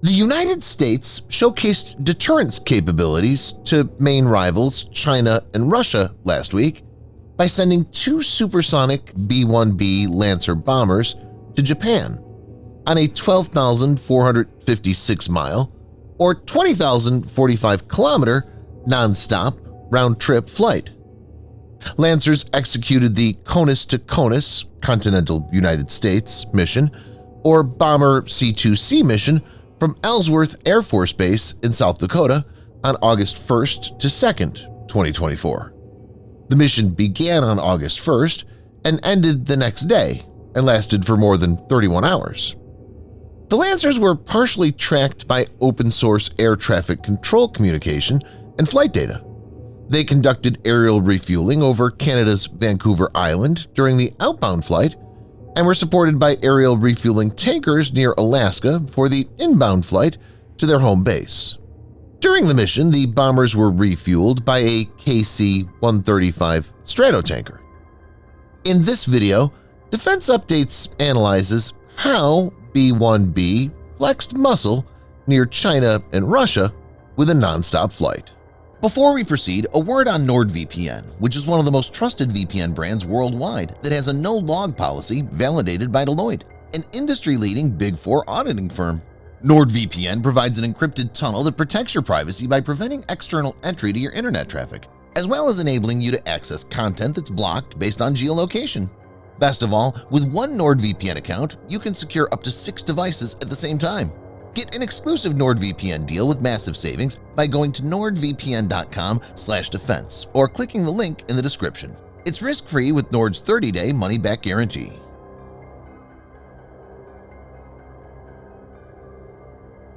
The United States showcased deterrence capabilities to main rivals China and Russia last week by sending 2 supersonic B-1B Lancer bombers to Japan on a 12,456-mile or 20,045-kilometer non-stop round-trip flight. Lancers executed the CONUS-to-CONUS Continental United States mission or Bomber C2C mission from Ellsworth Air Force Base in South Dakota on August 1st to 2nd, 2024. The mission began on August 1st and ended the next day and lasted for more than 31 hours. The Lancers were partially tracked by open-source air traffic control communication and flight data. They conducted aerial refueling over Canada's Vancouver Island during the outbound flight and were supported by aerial refueling tankers near Alaska for the inbound flight to their home base. During the mission, the bombers were refueled by a KC-135 Stratotanker. In this video, Defense Updates analyzes how B-1B flexed muscle near China and Russia with a non-stop flight. Before we proceed, a word on NordVPN, which is one of the most trusted VPN brands worldwide that has a no-log policy validated by Deloitte, an industry-leading Big Four auditing firm. NordVPN provides an encrypted tunnel that protects your privacy by preventing external entry to your internet traffic, as well as enabling you to access content that's blocked based on geolocation. Best of all, with one NordVPN account, you can secure up to 6 devices at the same time. Get an exclusive NordVPN deal with massive savings by going to nordvpn.com/defense or clicking the link in the description. It's risk-free with Nord's 30-day money-back guarantee.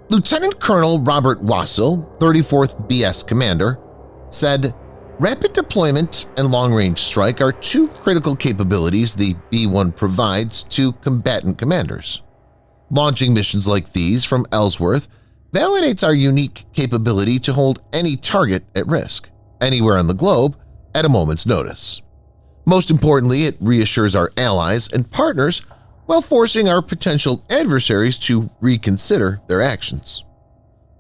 Lieutenant Colonel Robert Wassel, 34th BS Commander, said, "Rapid deployment and long-range strike are 2 critical capabilities the B-1 provides to combatant commanders. Launching missions like these from Ellsworth validates our unique capability to hold any target at risk, anywhere on the globe, at a moment's notice. Most importantly, it reassures our allies and partners while forcing our potential adversaries to reconsider their actions."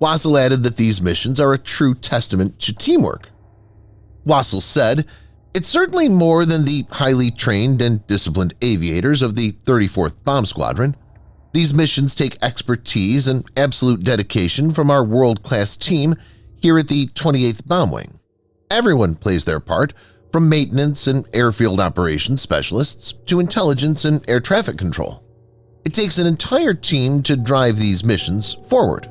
Wassel added that these missions are a true testament to teamwork. Wassel said, "It's certainly more than the highly trained and disciplined aviators of the 34th Bomb Squadron. These missions take expertise and absolute dedication from our world-class team here at the 28th Bomb Wing. Everyone plays their part, from maintenance and airfield operations specialists to intelligence and air traffic control. It takes an entire team to drive these missions forward."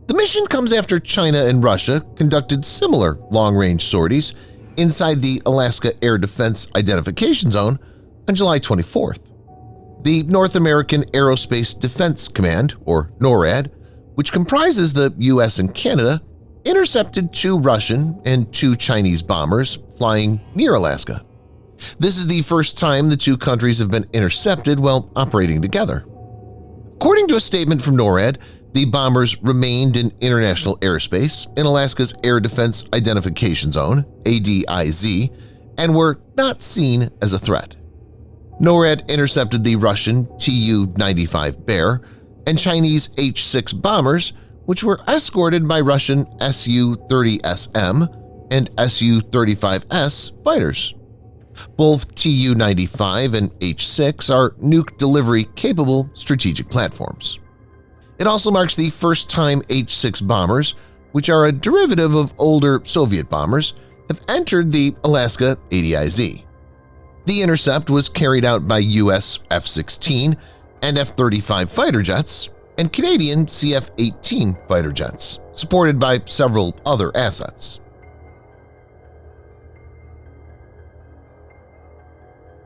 The mission comes after China and Russia conducted similar long-range sorties inside the Alaska Air Defense Identification Zone on July 24th. The North American Aerospace Defense Command, or NORAD, which comprises the U.S. and Canada, intercepted 2 Russian and 2 Chinese bombers flying near Alaska. This is the first time the 2 countries have been intercepted while operating together. According to a statement from NORAD, the bombers remained in international airspace in Alaska's Air Defense Identification Zone, ADIZ, and were not seen as a threat. NORAD intercepted the Russian Tu-95 Bear and Chinese H-6 bombers, which were escorted by Russian Su-30SM and Su-35S fighters. Both Tu-95 and H-6 are nuke delivery-capable strategic platforms. It also marks the first time H-6 bombers, which are a derivative of older Soviet bombers, have entered the Alaska ADIZ. The intercept was carried out by U.S. F-16 and F-35 fighter jets and Canadian CF-18 fighter jets, supported by several other assets.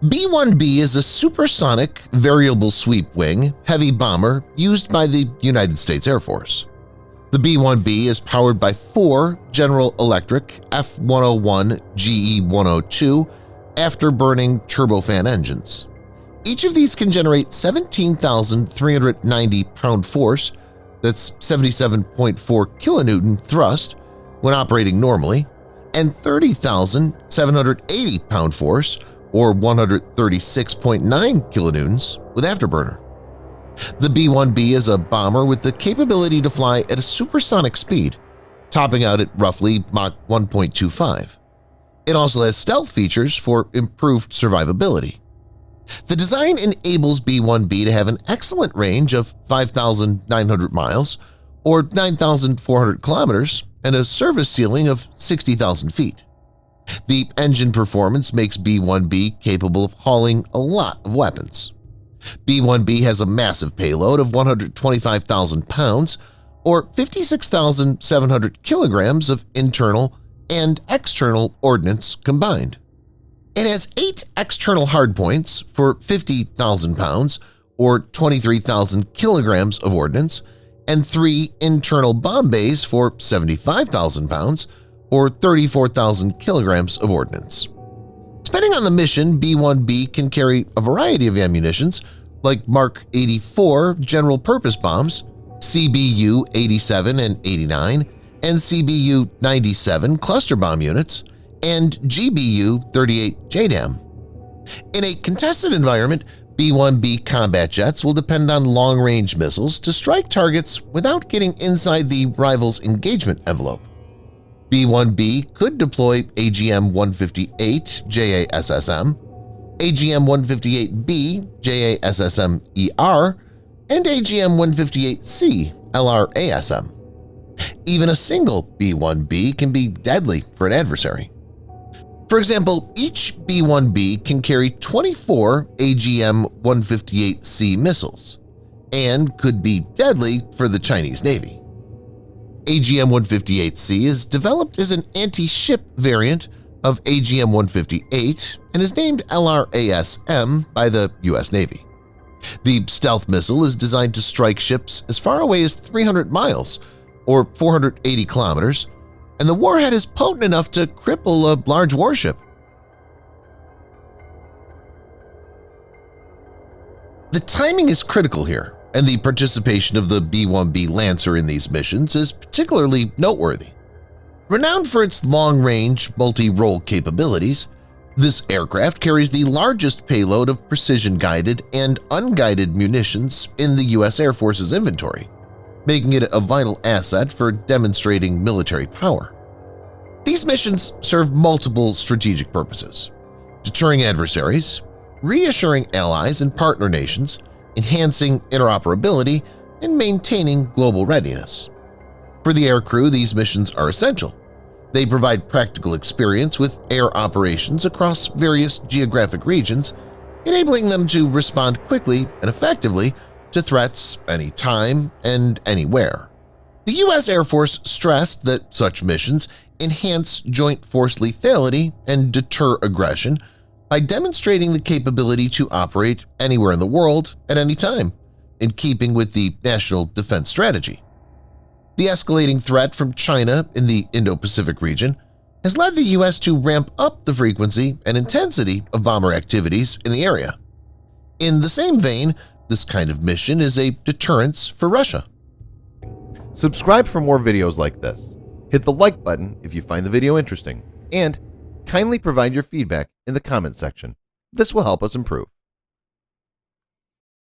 B-1B is a supersonic variable sweep wing heavy bomber used by the United States Air Force. The B-1B is powered by 4 General Electric F-101 GE-102 afterburning turbofan engines. Each of these can generate 17,390 pound force, that's 77.4 kilonewton thrust when operating normally, and 30,780 pound force, or 136.9 kilonewtons with afterburner. The B-1B is a bomber with the capability to fly at a supersonic speed, topping out at roughly Mach 1.25. It also has stealth features for improved survivability. The design enables B-1B to have an excellent range of 5,900 miles or 9,400 kilometers and a service ceiling of 60,000 feet. The engine performance makes B-1B capable of hauling a lot of weapons. B-1B has a massive payload of 125,000 pounds or 56,700 kilograms of internal and external ordnance combined. It has 8 external hardpoints for 50,000 pounds or 23,000 kilograms of ordnance and 3 internal bomb bays for 75,000 pounds or 34,000 kilograms of ordnance. Depending on the mission, B-1B can carry a variety of ammunitions like Mark 84 general-purpose bombs, CBU 87 and 89, and CBU 97 cluster bomb units, and GBU 38 JDAM. In a contested environment, B-1B combat jets will depend on long-range missiles to strike targets without getting inside the rival's engagement envelope. B-1B could deploy AGM-158 JASSM, AGM-158B JASSM-ER, and AGM-158C LRASM. Even a single B-1B can be deadly for an adversary. For example, each B-1B can carry 24 AGM-158C missiles and could be deadly for the Chinese Navy. AGM-158C is developed as an anti-ship variant of AGM-158 and is named LRASM by the U.S. Navy. The stealth missile is designed to strike ships as far away as 300 miles or 480 kilometers, and the warhead is potent enough to cripple a large warship. The timing is critical here, and the participation of the B-1B Lancer in these missions is particularly noteworthy. Renowned for its long-range, multi-role capabilities, this aircraft carries the largest payload of precision-guided and unguided munitions in the U.S. Air Force's inventory, making it a vital asset for demonstrating military power. These missions serve multiple strategic purposes: deterring adversaries, reassuring allies and partner nations, enhancing interoperability, and maintaining global readiness. For the aircrew, these missions are essential. They provide practical experience with air operations across various geographic regions, enabling them to respond quickly and effectively to threats anytime and anywhere. The U.S. Air Force stressed that such missions enhance joint force lethality and deter aggression by demonstrating the capability to operate anywhere in the world at any time, in keeping with the national defense strategy. The escalating threat from China in the Indo-Pacific region has led the U.S. to ramp up the frequency and intensity of bomber activities in the area. In the same vein, this kind of mission is a deterrence for Russia. Subscribe for more videos like this. Hit the like button if you find the video interesting, and kindly provide your feedback in the comment section. This will help us improve.